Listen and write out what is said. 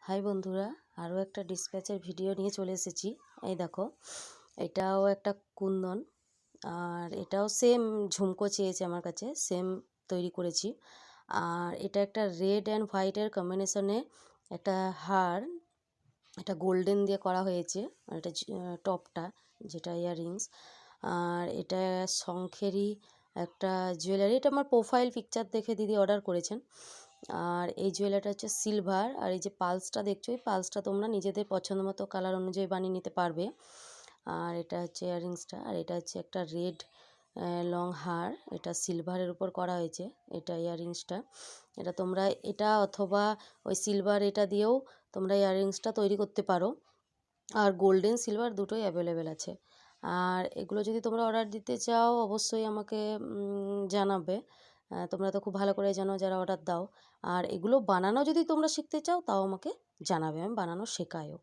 High বন্ধুরা, আরও একটা ডিসপ্যাচের ভিডিও নিয়ে চলে এসেছি। এই দেখো, এটাও একটা কুন্দন, আর এটাও সেম ঝুমকো চেয়েছে আমার কাছে, সেম তৈরি করেছি। আর এটা একটা রেড অ্যান্ড হোয়াইটের কম্বিনেশনে একটা হার, এটা গোল্ডেন দিয়ে করা হয়েছে। আর এটা টপটা যেটা ইয়াররিংস, আর এটা শঙ্খেরই একটা জুয়েলারি। এটা আমার প্রোফাইল পিকচার দেখে দিদি অর্ডার করেছেন। আর এই জুয়েলারিটা হচ্ছে সিলভার। আর এই যে পালসটা দেখছো, এই পালসটা তোমরা নিজেদের পছন্দ মতো কালার অনুযায়ী বানিয়ে নিতে পারবে। আর এটা হচ্ছে ইয়াররিংসটা, আর এটা হচ্ছে একটা রেড লং হার, এটা সিলভারের উপর করা হয়েছে। এটা ইয়াররিংসটা, এটা তোমরা এটা অথবা ওই সিলভার এটা দিয়েও তোমরা ইয়াররিংসটা তৈরি করতে পারো। আর গোল্ডেন সিলভার দুটোই অ্যাভেলেবেল আছে। আর এগুলো যদি তোমরা অর্ডার দিতে চাও অবশ্যই আমাকে জানাবে। তোমরা তো খুব ভালো করে জানো যারা অর্ডার দাও। আর এগুলো বানানো যদি তোমরা শিখতে চাও তাও আমাকে জানাবে, আমি বানানো শেখাইও।